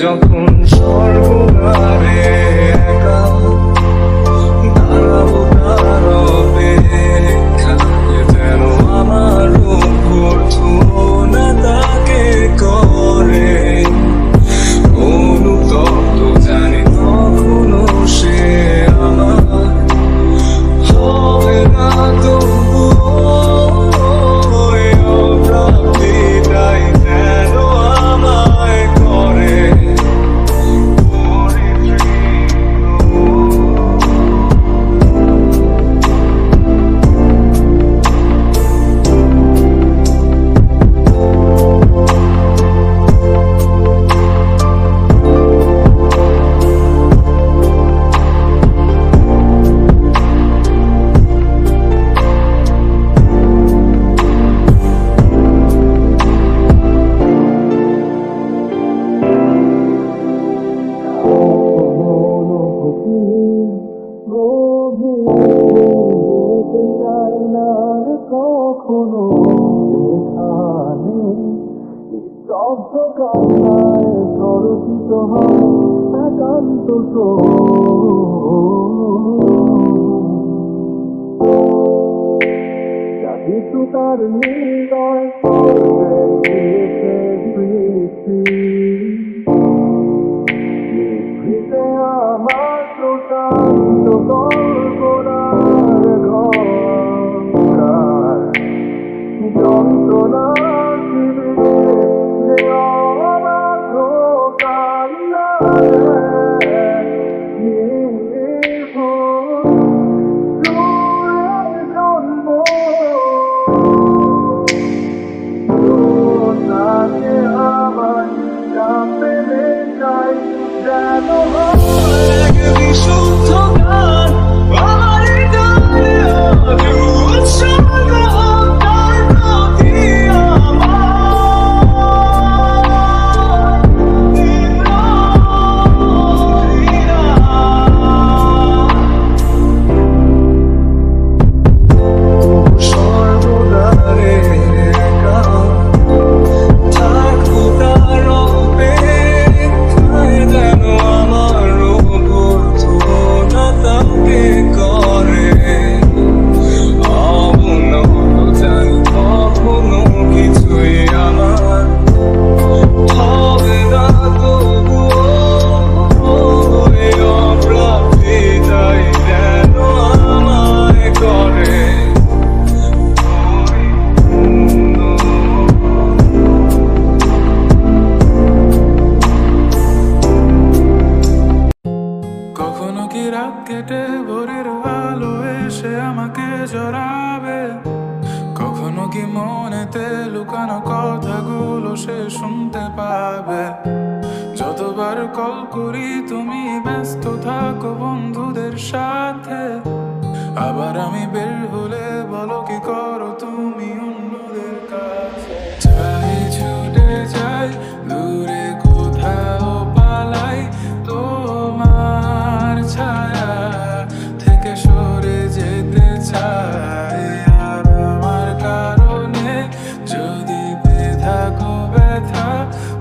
যখন সর্বদারে একা দাঁড়াবো তার অপেক্ষায়, যেন আমার অভ্যর্থনা তাকে করে অনুতপ্ত, জানি কখনো সে আমার হবে না, তবুও অপ্রাপ্তিটাই যেন আমায় করে পরিতৃপ্ত। স্তব্ধ কান্নায় স্বরচিত হয় একান্ত যা কিছু তার হৃদয় করবে দিয়েছে সৃষ্টি লিখিতে আমার প্রশান্ত কল্পনার ঘর যন্ত্রণা শিবিরে যে অবাধ্য কান্নায় আমার জানতে চাই যেন বিশুদ্ধ গান আমার হৃদয়ে উৎসর্গ তার প্রতি সর্বদারে থাকবো তার অপেক্ষায় যেন আমার অভ্যর্থনা তাকে করে অবনত জানি কখনো কিছুই আমার হবে না তবুও এই অপ্রাপ্তিটাই যেন আমায় করে কখনো কি রাত কেটে ভোরের আলো এসে আমাকে জড়াবে, কখনো কি মনেতে লুকানো কথাগুলো সে শুনতে পাবে। যতবার কল করি তুমি ব্যস্ত থাকো বন্ধুদের সাথে, আবার আমি বের হলে বলো কি করো তুমি অন্যদের কাছে। চাই ছুটে যাই দূরে কোথাও পালাই তোমার ছায়া থেকে সরে যেতে চাই। আর আমার কারণে যদি পেয়ে থাকো ব্যথা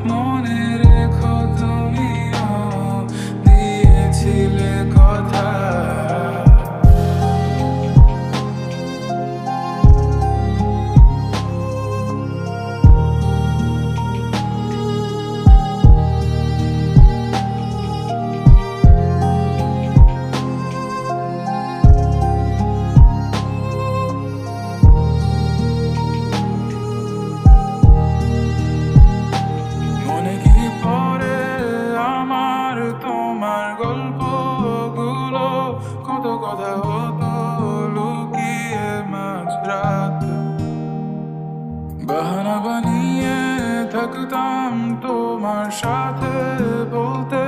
মনে রেখো তুমিও দিয়েছিলে কথা। মনে কি পড়ে আমার তোমার গল্পগুলো, কত কথা হতো লুকিয়ে মাঝরাতে। বাহানা বানিয়ে থাকতাম তোমার সাথে, বলতে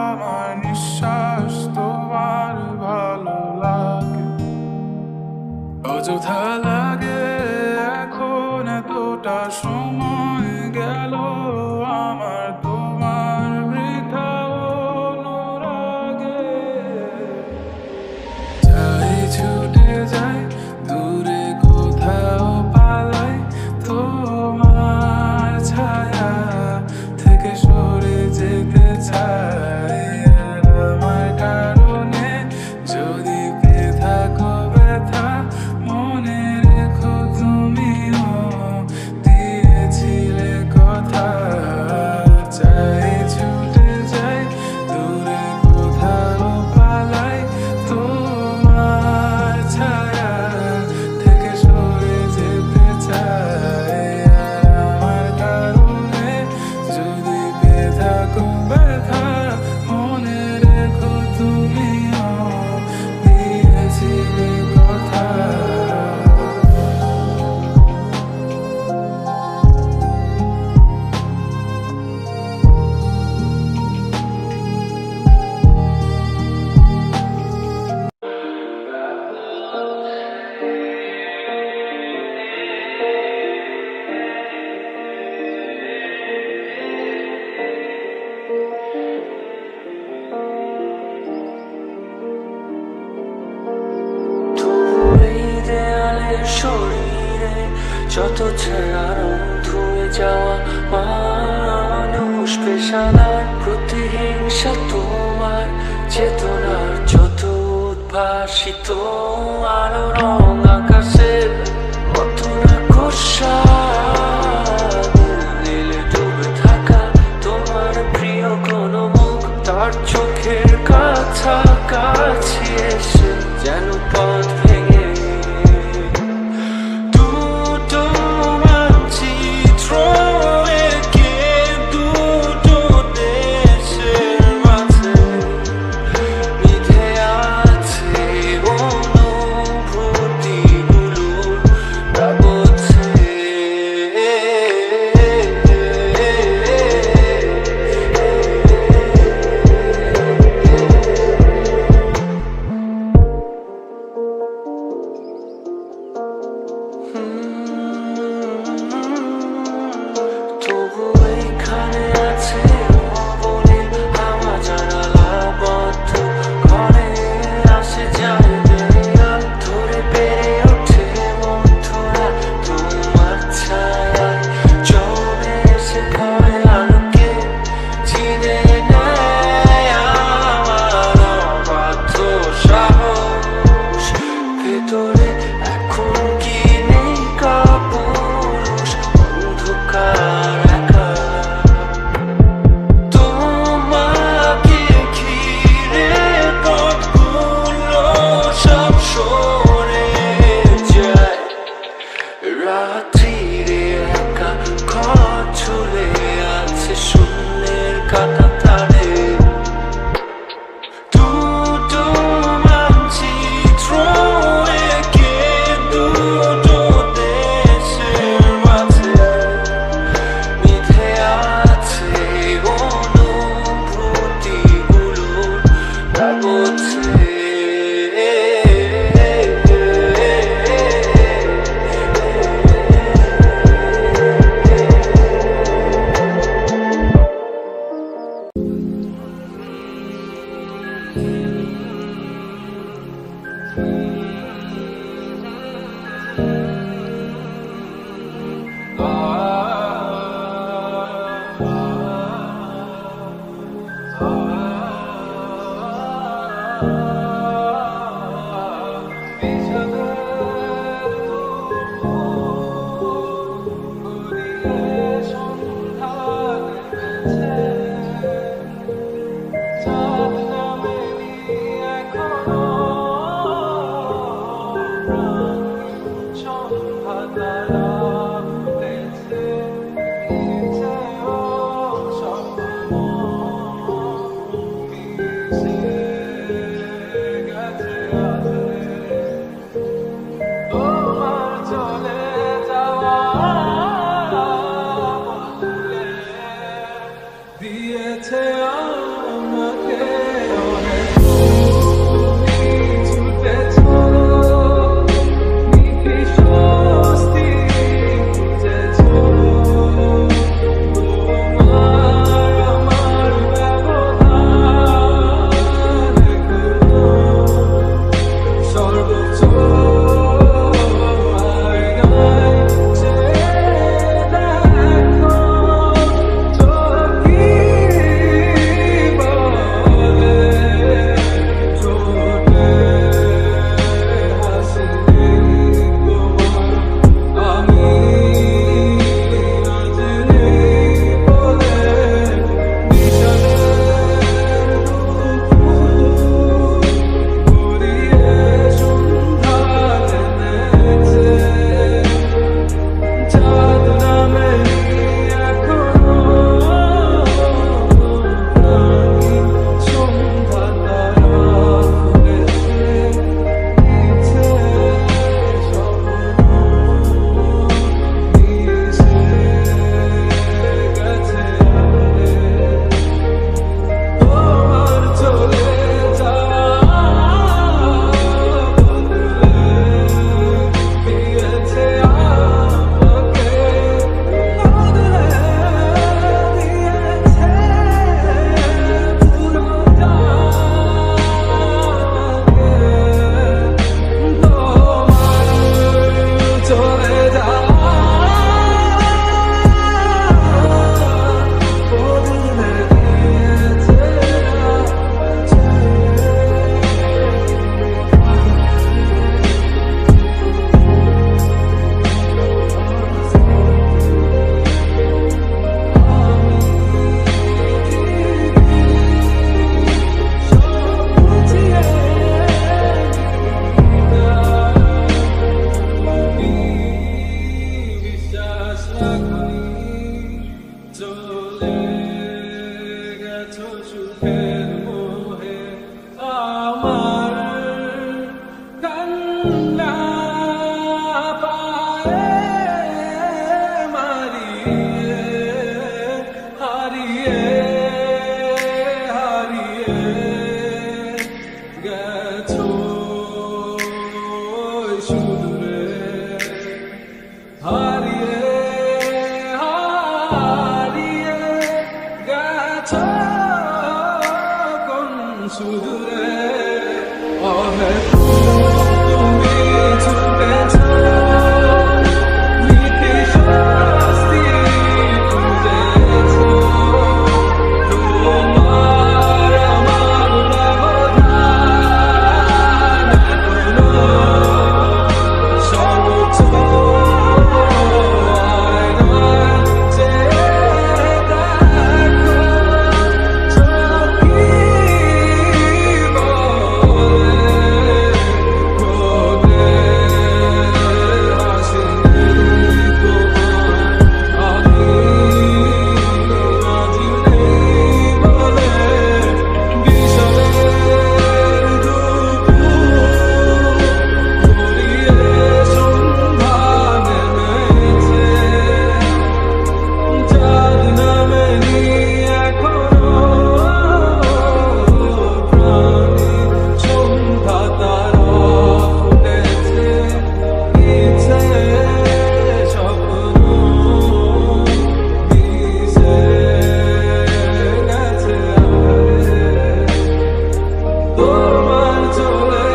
আমার নিঃশ্বাস তোমার ভালো লাগে। অযথা লাগে এখন এতটা সময় গেল আমার তোমার বৃথা অনুরাগে। চাই ছুটে যাই দূরে কোথাও পালাই তোমার ছায়া থেকে সরে যেতে চাই। আর আমার কারণে যদি পেয়ে থাকো ব্যথা মনে রেখো তুমিও দিয়েছিলে কথা। চাই ছুটে যাই দূরে কোথাও পালাই তোমার ছায়া থেকে সরে যেতে চাই। আর আমার কারণে যদি পেয়ে থাকো ব্যথা মনে রেখো তুমিও দিয়েছিলে কথা। শরীরে যত ছায়া রং ধুয়ে যাওয়া পেশানার প্রতিহিংসা তোমার চেতনার যত উদ্ভাসিত আলো রং আকাশের মতো না কোষা নীলে ডুবে থাকা তোমার প্রিয় কোনো মুখ তার চোখের কাছাকাছি এসে যেন পথ ভেঙে দুটো মানচিত্র এঁকে দুটো দেশের মাঝে মিথে আছে অনুভূতিগুলোর ব্যবচ্ছেদ। তবু এইখানে আছে অবনীল হাওয়া জানালা বদ্ধ ঘরে আসে যায় দেয়াল ধরে বেড়ে ওঠে মন্থরা তোমার ছায়ায় জমে এসে পড়ে আলোকে চিনে নেয় আমার অবাধ্য সাহস ভেতরে এখন কি নেই কাপুরুষ অন্ধকার একা চলে গেছো সুখের মোহে আমার কান্না পায়ে মারিয়ে হারিয়ে হারিয়ে গেছো সুদূরে হারিয়ে হারিয়ে গেছো কোন সুদূরে অনেক তুমি ছুটেছ মিঠে শাস্তি খুঁজেছ তোমার আমার ব্যবধান এখনো সর্বোচ্চ আয়নায় চেয়ে দেখো চোখই বলে কোনে হাসিনি তোমার আমি আজ নেই বলে বিষমের দুপুর গড়িয়ে সন্ধ্যা নেমেছে চাঁদ নামেনি এখনো প্রাণী সন্ধ্যা তারা ফুটেছে ইচ্ছে স্বপ্ন মিশে গেছে তোমার চলে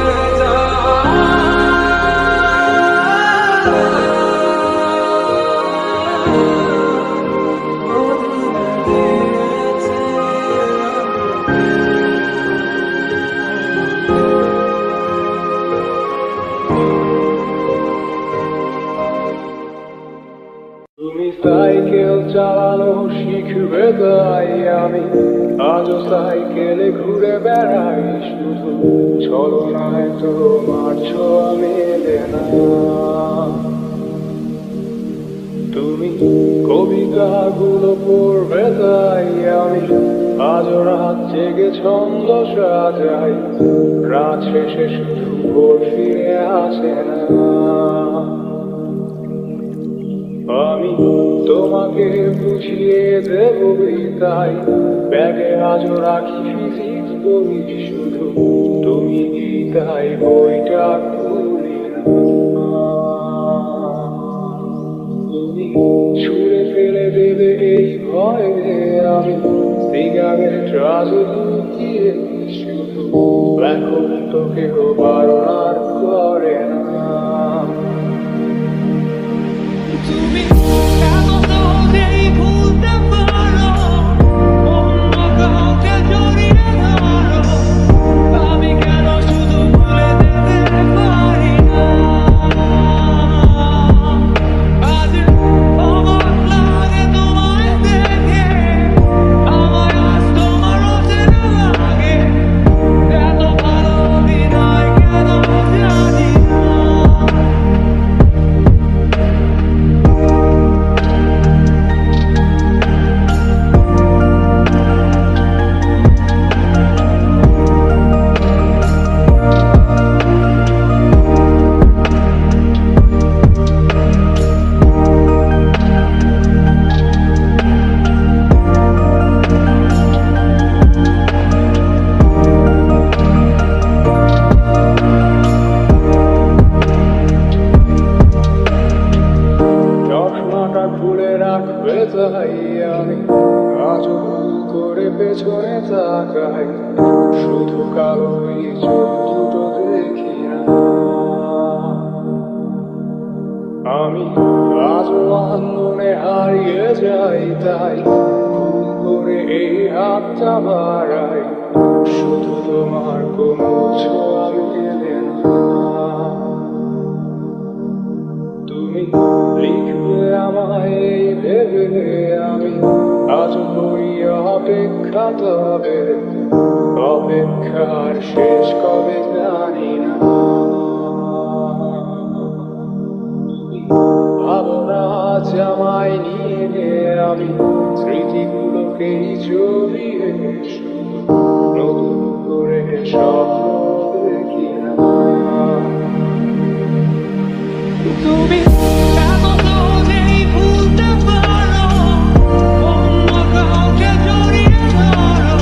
তুমি সাইকেল চালানো শিখবে তাই আমি আজও সাইকেলে ঘুরে বেড়াই শুধু ছলনায় তোমার ছোঁয়া মেলে না তুমি কবিতাগুলো পড়বে তাই আমি আজও রাত জেগে ছন্দ সাজাই রাত শেষে শুধু ভোর ফিরে আসে না আমি তোমাকে বুঝিয়ে দেব তাই ব্যাগে আজও রাখি ফিজিক্স বই শুধু তুমি তাই বইটা খুলি না তুমি ছুঁড়ে ফেলে দেবে এই ভয়ে আমি সিগারেট আজও লুকিয়ে শুধু এখন তো কেউ বারণ আর করে না তুমি কেন সহজেই ভুলতে পারো অন্য কাউকে জড়িয়ে ধরো আমি কেন শুধু ভুলে যেতে পারি না আজ অবাক লাগে তোমায় দেখে আমায় আজ তোমার অচেনা লাগে এত ভালো অভিনয় কেন জানি না চশমাটা খুলে রাখবে তাই আমি আজও ভুল করে পেছনে তাকাই শুধু কালোই চোখ দুটো দেখি না আমি আজও আন্দোলনে হারিয়ে যাই তাই ভুল করে এই হাতটা বাড়াই শুধু তোমার কোনো ছোঁয়া মেলে না তুমি লিখবে আমায় এই ভেবে আমি আজ বই অপেক্ষা তবে অপেক্ষার শেষ কবে জানি না ভাবনা জামাই নিয়ে নিয়ে আমি স্মৃতিগুলোকেই জড়িয়ে শুধু নতুন করে স্বপ্ন দেখি না। তুমি এত সহজেই ভুলতে পারো, অন্য কাউকে জড়িয়ে ধরো,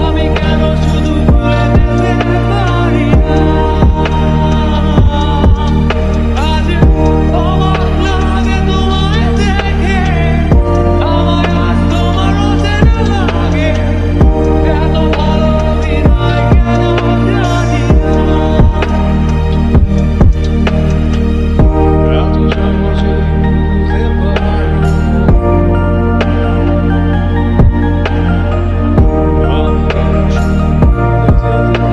আমি কেন শুধু ভুলে যেতে পারি না? আজ অবাক লাগে তোমায় দেখে, আমায় আজ তোমার অচেনা লাগে, এত ভালো অভিনয় কেন জানি না। এত সহজে বুঝতে পারবো আমি কেন শুধু ভুলে যেতে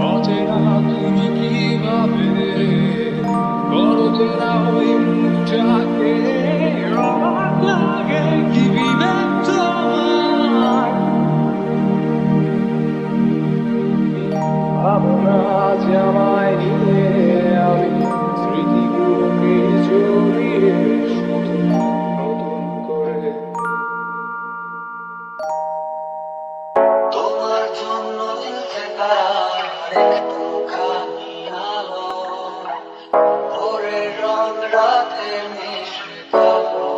অচেনা তুমি কিভাবে করো চেনা ওই মুখটাকে, অবাক লাগে কি বিবেক তোমার, ভাবনা আজ আমায় নিয়ে আমি স্মৃতিগুলোকে জড়িয়ে শুধু নতুন করে। তোমার জন্য দিতে পারার একটুখানি আলো, ভোরের রং রাতের মিশে কালো,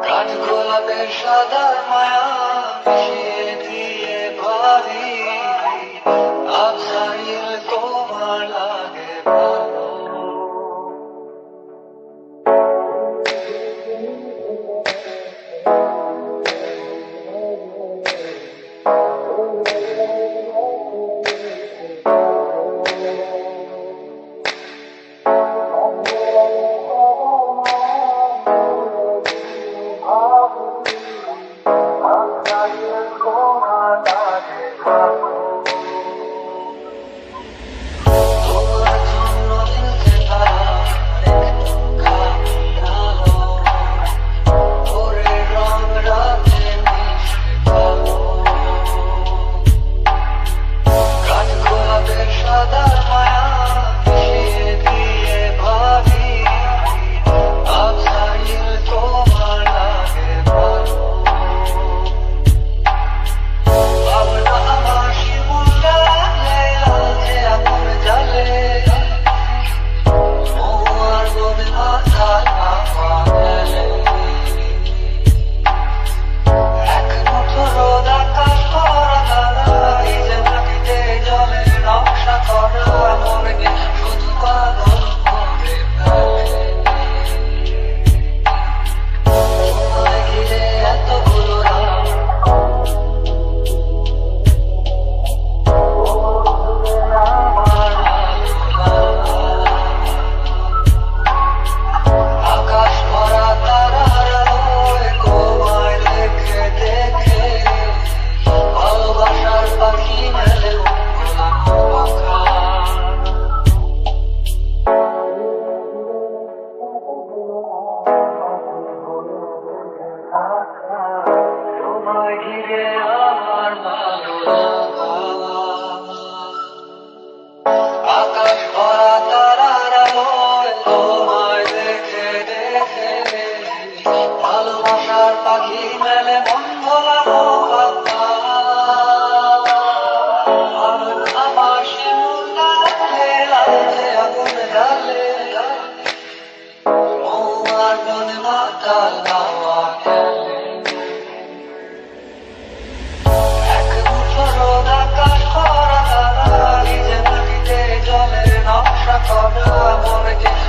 কাঠ গোলাপের সাদা মায়া মিশিয়ে দিয়ে ভাবি, আজ হারিয়ে তোমার লাগে ভালো। তোমার জন্য দিতে পারার একটুখানি আলো, ভোরের রং রাতের মিশে কালো, কাঠ গোলাপের সাদা মায়া মিশিয়ে দিয়ে ভাবি, আজ হারিয়ে তোমার লাগে ভালো। ভাবনা আমার শিমুল গালে আলছে আগুন জ্বালে, তোমার বনে মাথায় হাওয়া গেলে, এক মুঠো রোদ আকাশ ভরা তারা, এই যে মাটিতে জলের নকশা করা, মনকে শুধু পাগল করে ফেলে। তোমায় ঘিরে এতগুলো রাত, আমার ভালো আকাশ ভরা তারার আলোয় তোমায় দেখে দেখে, ভালোবাসার পাখি মেলে উড়ানো পাখা। তোমায় ঘিরে আমার ভালো লাগা, আকাশ ভরা তারার আলোয় তোমায় দেখে দেখে, ভালোবাসার পাখি মেলে মন ভোলানো পাতা। আমার শিমুল গালে লালচে আগুন জ্বালে, তোমার বনে মাতাল হাওয়া খেলে, এক মুঠো রোদ আকাশ ভরা তারা, এই যে মাটিতে জলের নকশা করা মনকে